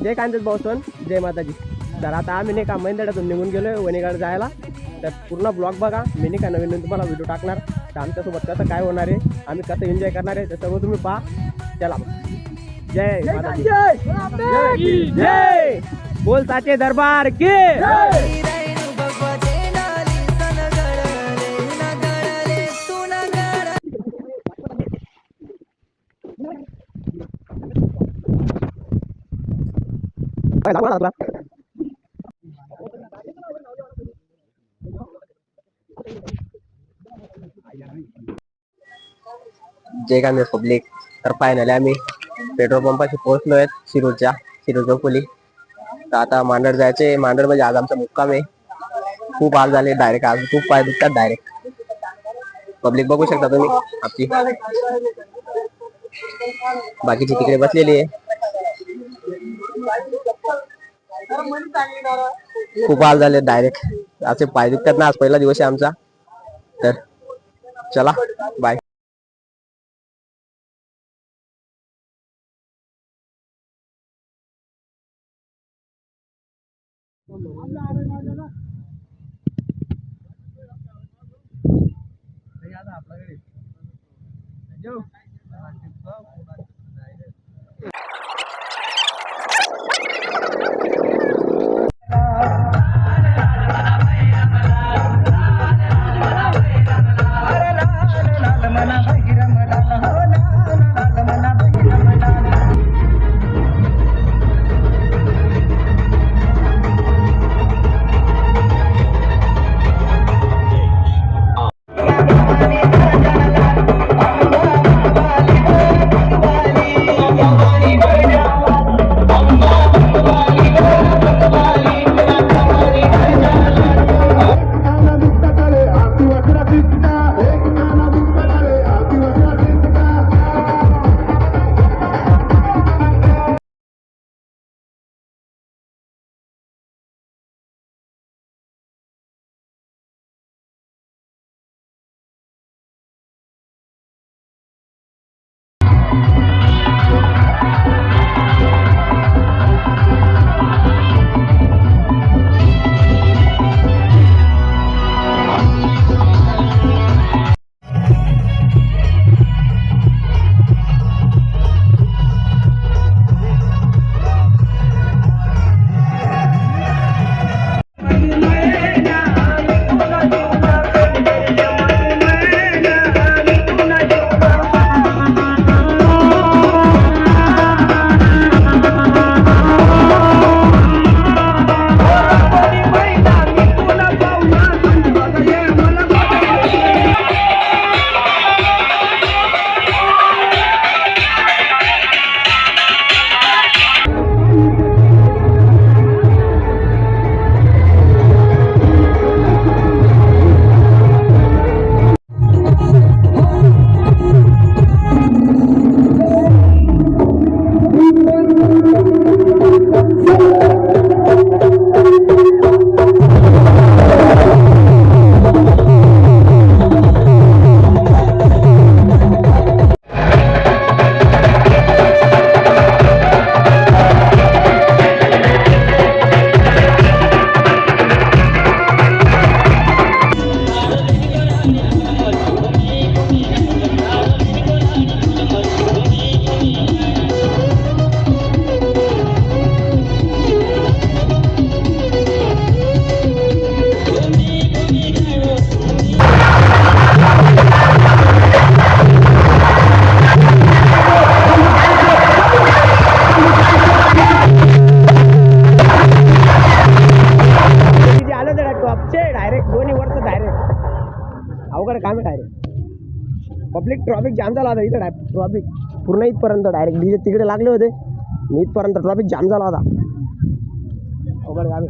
जय कांदेत भाऊसन, जय माताजी. तर आता आम्ही नाही का मैंदड्यातून निघून गेलोय वणीगड जायला. तर पूर्ण ब्लॉग बघा. मी नाही का नवीन तुम्हाला व्हिडिओ टाकणार. तर आमच्यासोबत कसं काय होणार आहे, आम्ही कसं एन्जॉय करणार आहे, ते सगळं तुम्ही पहा. चला जय माताजी. जय बोल साचे दरबार की. जय कांदे पब्लिक. तर फायनली आम्ही पेट्रोल पंपाशी पोहोचलो आहेत शिरूर चौफुली. तर आता मांडर जायचे. मांडर म्हणजे आज आमचा मुक्काम आहे. खूप हाल झाले डायरेक्ट, आज खूप पाय दुखतात डायरेक्ट. पब्लिक बघू शकता तुम्ही आपली, बाकीची तिकडे बसलेली आहे. खूप हाल झाले डायरेक्ट, असे पाय दुखतात ना. आज पहिला दिवस आहे आमचा. तर चला बाय. पब्लिक ट्रॉफिक जाम झाला होता इथं. ट्रॉफिक पूर्ण इथपर्यंत डायरेक्ट डीजे तिकडे लागले होते. इथपर्यंत ट्रॉफिक जाम झाला होता. अवघड गावी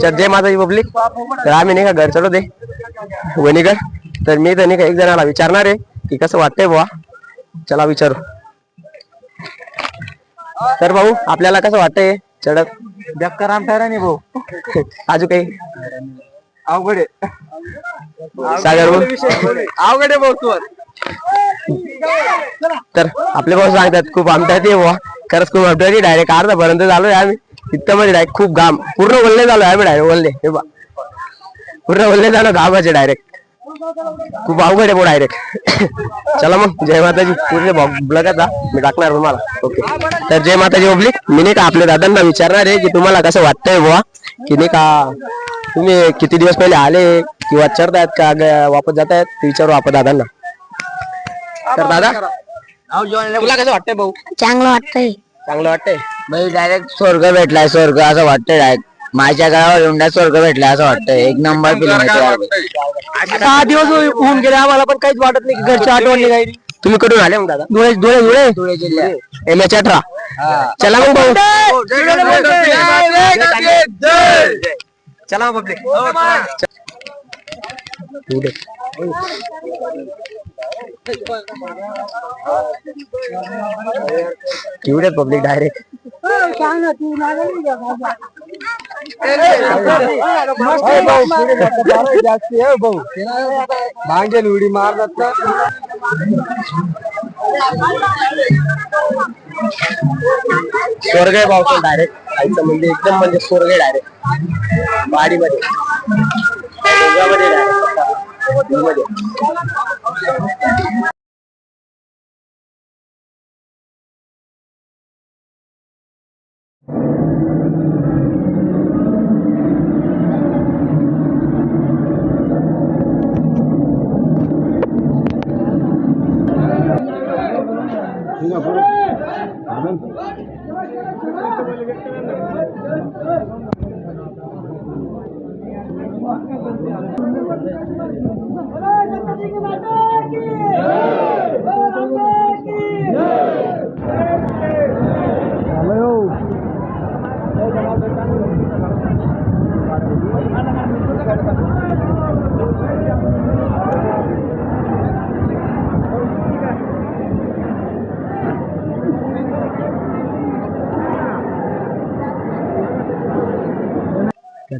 जय माताजी पब्लिक. तर आम्ही नाही का घर चलो दे वणीकर. तर मी तर नाही का एक जणाला विचारणार आहे की कसं वाटतंय बुवा. चला विचारू. तर भाऊ आपल्याला कसं वाटतंय चढत? बेकार आमटायरा नाही भाऊ. अजून काही अवघड आहे. सागर भाऊ अवघड आहे भाऊ तू. तर आपले भाऊ सांगतात खूप आमच्यात ये बुवा. खरंच खूप आमच्या डायरेक्ट अर्धापर्यंत झालोय आम्ही. इतकं मध्ये डायरेक्ट खूप घाम पूर्ण वल्ले झालोय आम्ही. डायरेक्ट वल्ले हे बा पूर्ण वल्ले झालो घामाचे डायरेक्ट. खूप अवघड आहे भाऊ डायरेक्ट. चला मग जय माताजी. पूर्ण ब्लॉगाचा मी टाकणार तुम्हाला. ओके. तर जय माताजी पब्लिक. मी नाही का आपल्या दादांना विचारणार आहे की तुम्हाला कसं वाटतंय बुवा की नाही का तुम्ही किती दिवस पहिले आले किंवा चढतायत का वापस जातायत ते विचारू आपण दादांना. तर दादा तुला कसं वाटतंय भाऊ? चांगलं वाटतंय. चांगलं वाटतंय. म्हणजे डायरेक्ट स्वर्ग भेटलाय. स्वर्ग असं वाटतंय डायरेक्ट. माझ्या गावावर येऊन स्वर्ग भेटलाय असं वाटतंय. एक नंबर फिल्म. 6 दिवस होऊन गेले आम्हाला पण काहीच वाटत नाही की घरची आठवण नाही काही. तुम्ही कुठून आले मग दादा? धुळे धुळे धुळे धुळे जिल्ह्यात. MS18. चला मग भाऊ. चला पब्लिक. केवढे पब्लिक डायरेक्ट. भांगेल उडी मारतात. स्वर्ग आहे भाऊ डायरेक्ट. आईचं म्हणजे एकदम म्हणजे स्वर्ग आहे डायरेक्ट. वाडीमध्ये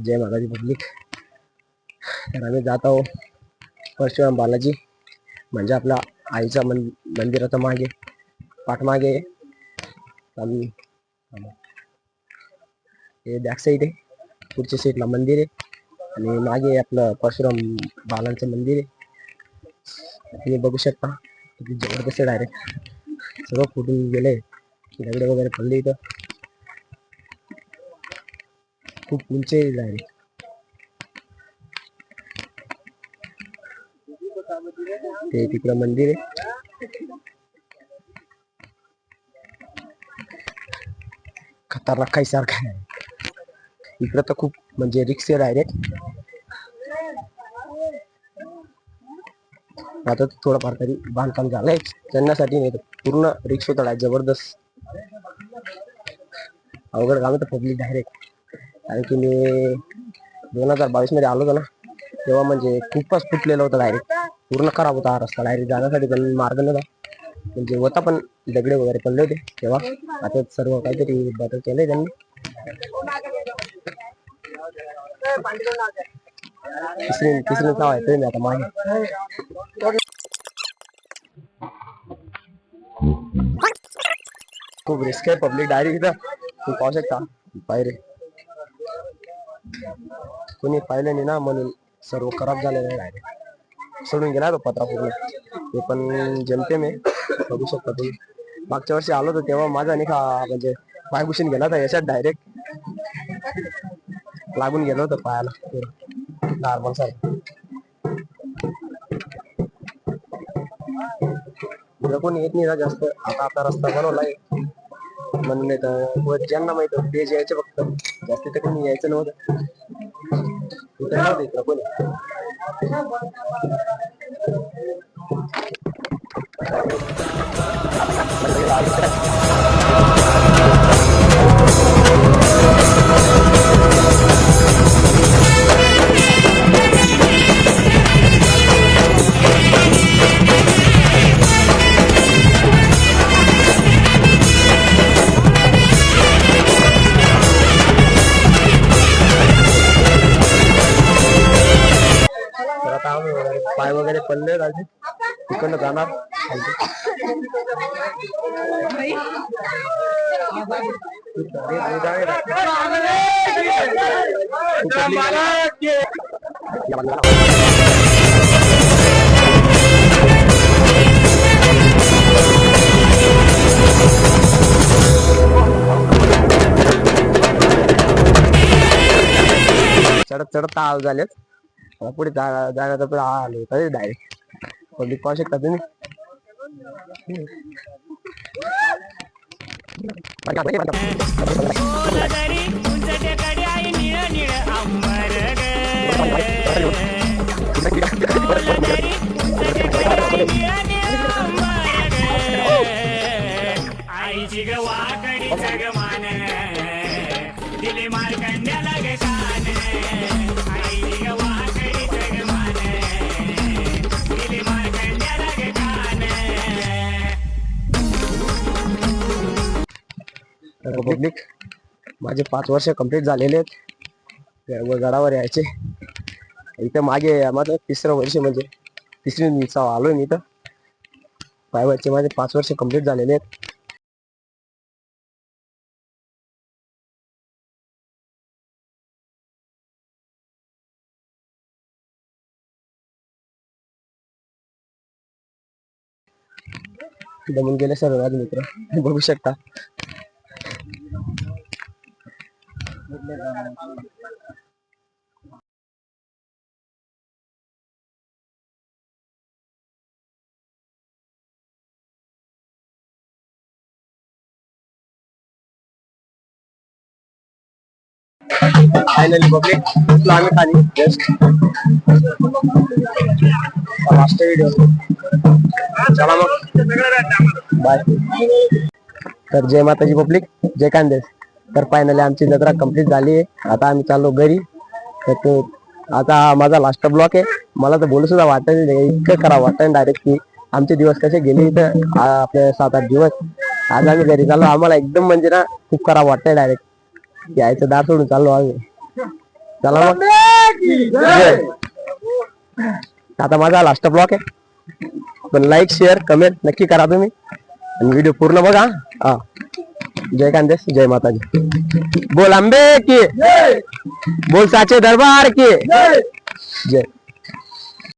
जय माताजी पब्लिक. तर आम्ही जात आहोत परशुराम बालाजी म्हणजे आपला आईचा मंदिराचा मागे पाठमागे. आम्ही हे बॅक साईड आहे. पुढच्या साईडला मंदिर आहे आणि मागे आपलं परशुराम बालांचं मंदिर आहे. तुम्ही बघू शकता किती जबरदस्त डायरेक्ट. सगळं फुटून गेले. दगडे वगैरे पडले इथं. खूप उंच आहे डायरेक्ट. ते तिकडं मंदिर आहे. खतरनाक काही सारखं आहे इकडं तर खूप म्हणजे रिक्स आहे डायरेक्ट. आता थोडंफार तरी बांधकाम झालंय चढण्यासाठी. नाही तर पूर्ण रिक्स होता जबरदस्त. अवघड काम तर पब्लिक डायरेक्ट. कारण की मी 2022 मध्ये आलो होतो ना तेव्हा म्हणजे खूपच फुटलेलं होतं डायरेक्ट. पूर्ण खराब होता हा रस्ता. डायरेक्ट जाण्यासाठी पण मार्ग नव्हता. म्हणजे होता पण दगडे वगैरे पडले होते तेव्हा. आता सर्व काहीतरी बदल केलंय त्यांनी. तिसरी नाव आहे मी आता मागे. खूप रिस्क आहे पब्लिक डायरेक्ट इथं. तुम्ही पाहू शकता पायरे. कोणी पाहिलं नाही ना म्हणून सर्व खराब झालेलं आहे डायरेक्ट. सोडून गेला तो पत्रा पूर्ण. ते पण जमते मी बघू शकता तुम्ही. मागच्या वर्षी आलो होतो तेव्हा माझा नाही का म्हणजे पाय घुसून गेला होता याच्यात डायरेक्ट. लागून गेलो होतं पायाला नॉर्मल सारखं. कोणी येत नाही ना जास्त. आता रस्ता बनवलाय म्हणून नाही तर ज्यांना माहित ते यायचे फक्त. जास्त तर कोणी यायचं नव्हतं. कोणी पल्ले राजे तिकडनं जाणार चढत चढत हाल झालेत पुढे जाण्याचा पुढे आलो डायरेक्ट पब्लिक पाहू शकता तुम्ही आईची ग वाकडी जगमान दिले मार्कंड्याला ग कान आईची ग वाकडी जगमान दिले मार्कंड्याला ग कान पब्लिक माझे 5 वर्ष कंप्लीट झालेले आहेत गडावर यायचे इथं मागे माझं 3रं वर्ष म्हणजे 3री आलोय मी इथं पायवायचे माझे 5 वर्ष कंप्लीट झालेले आहेत दमून गेले सर्व माझे मित्र बघू शकता फायनली पब्लिक पोचलो आम्ही खाली जस्ट लास्ट व्हिडिओ चला मग बाय तर जय माताजी पब्लिक जय कांदेस तर फायनली आमची जत्रा कंप्लीट झाली आहे आता आम्ही चाललो घरी तर तो आता माझा लास्ट ब्लॉक आहे मला तर बोलू सुद्धा वाटत नाही इतकं करा वाटत डायरेक्ट की आमचे दिवस कसे गेले इथं आपले 7-8 दिवस आज आम्ही घरी चाललो आम्हाला एकदम म्हणजे ना खूप करा वाटतंय डायरेक्ट यायचं दार सोडून चाललो आम्ही चला मग आता माझा लास्ट ब्लॉक आहे पण लाईक शेअर कमेंट नक्की करा तुम्ही आणि व्हिडिओ पूर्ण बघा हा जय कांदेस जय माताजी बोल अंबे की बोल साचे दरबार की जय